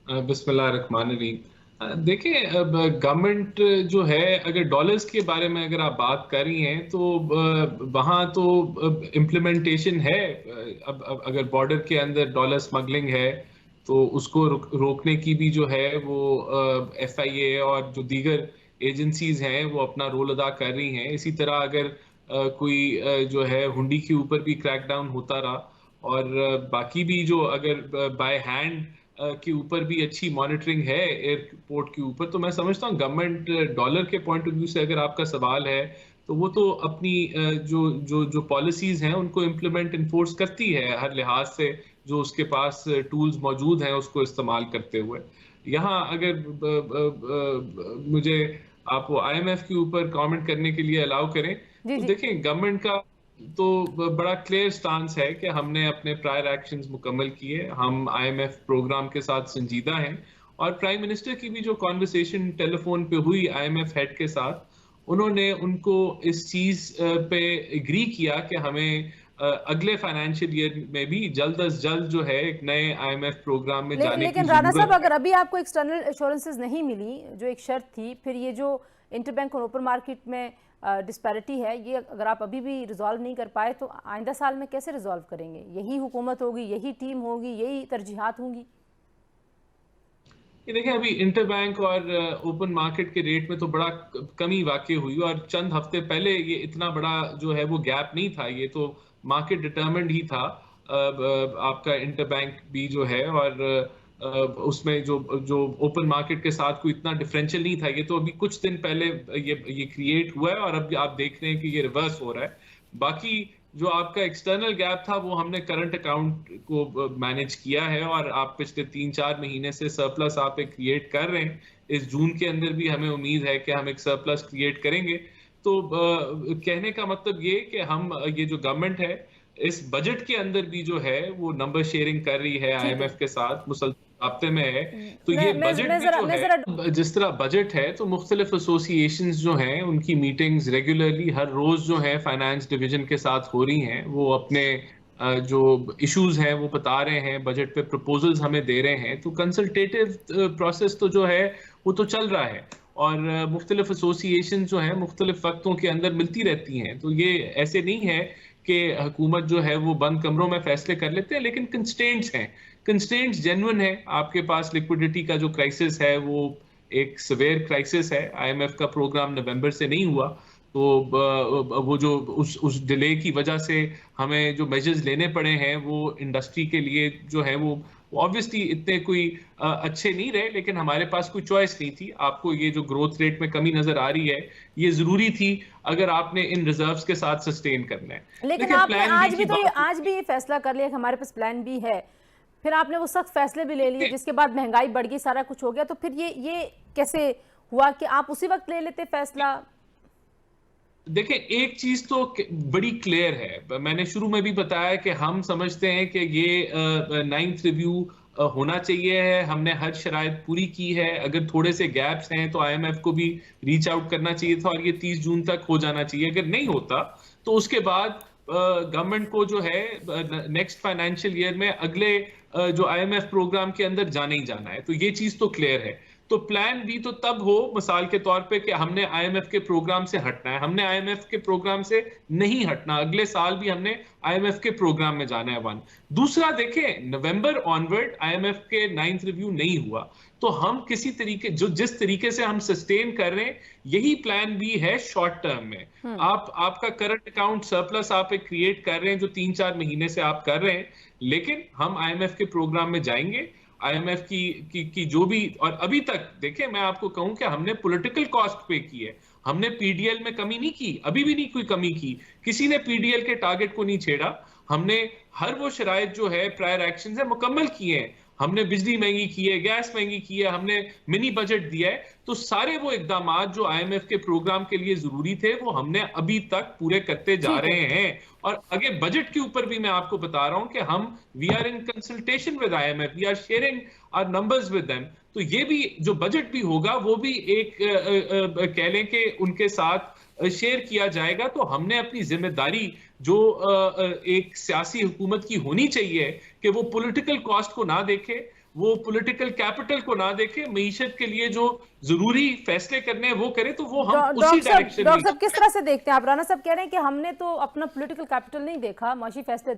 बिस्मिल्लाहिर्रहमानिर्रहीम। देखिए, अब गवर्नमेंट जो है, अगर डॉलर्स के बारे में अगर आप बात कर रही हैं तो वहाँ तो इम्प्लीमेंटेशन है। अब अगर बॉर्डर के अंदर डॉलर स्मगलिंग है तो उसको रोकने की भी जो है वो एफआईए और जो दीगर एजेंसीज हैं वो अपना रोल अदा कर रही हैं। इसी तरह अगर कोई जो है हुंडी के ऊपर भी क्रैकडाउन होता रहा और बाकी भी जो अगर बाय हैंड के ऊपर भी अच्छी मॉनिटरिंग है एयरपोर्ट के ऊपर, तो मैं समझता हूँ गवर्नमेंट डॉलर के पॉइंट ऑफ व्यू से अगर आपका सवाल है तो वो तो अपनी जो जो जो पॉलिसीज हैं उनको इम्प्लीमेंट इन्फोर्स करती है हर लिहाज से, जो उसके पास टूल्स मौजूद हैं उसको इस्तेमाल करते हुए। यहाँ अगर मुझे आप आईएमएफ के ऊपर कमेंट करने के लिए अलाउ करें, जी तो जी। देखें गवर्नमेंट का तो बड़ा क्लियर स्टांस है कि हमने अपने प्रायर एक्शंस मुकम्मल किए, हम आईएमएफ प्रोग्राम के साथ संजीदा हैं। और प्राइम मिनिस्टर की भी जो कॉन्वर्सेशन टेलीफोन पे हुई आईएमएफ हेड के साथ, उन्होंने उनको इस चीज पे एग्री किया कि हमें अगले फाइनेंशियल ईयर में भी जल्द अज जल्द जो है एक नए आईएमएफ प्रोग्राम में जाने की लेकिन राणा साहब, जरूरत है। अगर अभी आपको एक्सटर्नल एश्योरेंसेज नहीं मिली, जो एक शर्त थी, फिर ये जो इंटरबैंक और ओपन मार्केट में डिस्पैरिटी है, ये अगर आप अभी भी रिजॉल्व नहीं कर पाए तो आइंदा साल में कैसे रिजॉल्व करेंगे? यही हुकूमत होगी, यही टीम होगी, यही तरजीहात होंगी? ये देखिए, अभी इंटरबैंक और ओपन मार्केट के रेट में तो बड़ा कमी वाकई हुई और चंद हफ्ते पहले ये इतना बड़ा जो है वो गैप नहीं था, ये तो मार्केट डिटरमिन्ड ही था। आपका इंटरबैंक भी जो है और उसमें जो जो ओपन मार्केट के साथ कोई इतना डिफरेंशियल नहीं था, ये तो अभी कुछ दिन पहले ये क्रिएट हुआ है और अब आप देख रहे हैं कि ये रिवर्स हो रहा है। बाकी जो आपका एक्सटर्नल गैप था वो हमने करंट अकाउंट को मैनेज किया है और आप पिछले 3-4 महीने से सरप्लस आप एक क्रिएट कर रहे हैं। इस जून के अंदर भी हमें उम्मीद है कि हम एक सरप्लस क्रिएट करेंगे। तो कहने का मतलब ये कि हम ये जो गवर्नमेंट है इस बजट के अंदर भी जो है वो नंबर शेयरिंग कर रही है ठीक है। आईएमएफ के साथ, मुसलसल राब्ते में है। तो ये बजट भी जो मैं है, जरा जिस तरह बजट है तो मुख्तलिफ एसोसिएशंस जो हैं उनकी मीटिंग्स रेगुलरली हर रोज जो है फाइनेंस डिवीजन के साथ हो रही हैं। वो अपने जो इश्यूज हैं वो बता रहे हैं, बजट पे प्रपोजल्स हमें दे रहे हैं। तो कंसल्टेटिव प्रोसेस तो जो है वो तो चल रहा है और मुख्तलिफ एसोसिएशन जो हैं मुख्तलिफ वक्तों के अंदर मिलती रहती हैं। तो ये ऐसे नहीं है कि हुकूमत जो है वो बंद कमरों में फैसले कर लेते हैं, लेकिन कंस्ट्रेंट्स हैं, कंस्ट्रेंट्स जेन्युइन है। आपके पास लिक्विडिटी का जो क्राइसिस है वो एक सवेयर क्राइसिस है। आईएमएफ का प्रोग्राम नवंबर से नहीं हुआ, तो वो जो उस डिले की वजह से हमें जो मेजर्स लेने पड़े हैं वो इंडस्ट्री के लिए जो है वो ऑब्वियसली इतने कोई अच्छे नहीं रहे, लेकिन हमारे पास कोई चॉइस नहीं थी। आपको ये जो ग्रोथ रेट में कमी नजर आ रही है ये जरूरी थी अगर आपने इन रिजर्व्स के साथ सस्टेन करना है। लेकिन देखिए, आपने प्लान बी की बात, आज भी ये फैसला कर लिया कि हमारे पास प्लान बी है, फिर आपने वो सख्त फैसले भी ले लिए, जिसके बाद महंगाई बढ़ गई, सारा कुछ हो गया, तो फिर ये कैसे हुआ कि आप उसी वक्त ले लेते फैसला? देखिए एक चीज तो बड़ी क्लियर है, मैंने शुरू में भी बताया कि हम समझते हैं कि ये नाइन्थ रिव्यू होना चाहिए है। हमने हर शराइत पूरी की है। अगर थोड़े से गैप्स हैं तो आईएमएफ को भी रीच आउट करना चाहिए था और ये 30 जून तक हो जाना चाहिए। अगर नहीं होता तो उसके बाद गवर्नमेंट को जो है नेक्स्ट फाइनेंशियल ईयर में अगले जो आईएमएफ प्रोग्राम के अंदर जाना ही जाना है। तो ये चीज तो क्लियर है। तो प्लान बी तो तब हो मिसाल के तौर पे कि हमने आईएमएफ के प्रोग्राम से हटना है, हमने आईएमएफ के प्रोग्राम से नहीं हटना, अगले साल भी हमने आईएमएफ के प्रोग्राम में जाना है। वन दूसरा, देखें नवंबर ऑनवर्ड आईएमएफ के नाइन्थ रिव्यू नहीं हुआ, तो हम किसी तरीके जो जिस तरीके से हम सस्टेन कर रहे हैं यही प्लान बी है शॉर्ट टर्म में। आपका करंट अकाउंट सरप्लस आप एक क्रिएट कर रहे हैं जो 3-4 महीने से आप कर रहे हैं, लेकिन हम आईएमएफ के प्रोग्राम में जाएंगे। आईएमएफ की जो भी, और अभी तक देखिए मैं आपको कहूं कि हमने पॉलिटिकल कॉस्ट पे की है, हमने पीडीएल में कमी नहीं की, अभी भी नहीं कोई कमी की, किसी ने पीडीएल के टारगेट को नहीं छेड़ा। हमने हर वो शराइत जो है प्रायर एक्शन है मुकम्मल किए हैं। हमने बिजली महंगी की है, गैस महंगी की है, हमने मिनी बजट दिया है। तो सारे वो इकदाम जो आईएमएफ के प्रोग्राम के लिए जरूरी थे वो हमने अभी तक पूरे करते जा रहे हैं। और आगे बजट के ऊपर भी मैं आपको बता रहा हूं कि हम we are in consultation with IMF, we are sharing our numbers with them. तो ये भी जो बजट भी होगा वो भी एक कह लें कि उनके साथ शेयर किया जाएगा। तो हमने अपनी जिम्मेदारी जो एक सियासी हुकूमत की होनी चाहिए कि वो पॉलिटिकल कॉस्ट को ना देखे, वो पॉलिटिकल कैपिटल को ना देखे, मईशत के लिए जो जरूरी फैसले करने हैं वो करे, तो वो हम उसी डायरेक्शन में। डॉक्टर साहब किस तरह से देखते हैं आप? राणा साहब कह रहे हैं कि हमने तो अपना पॉलिटिकल कैपिटल नहीं देखा, माशी फैसले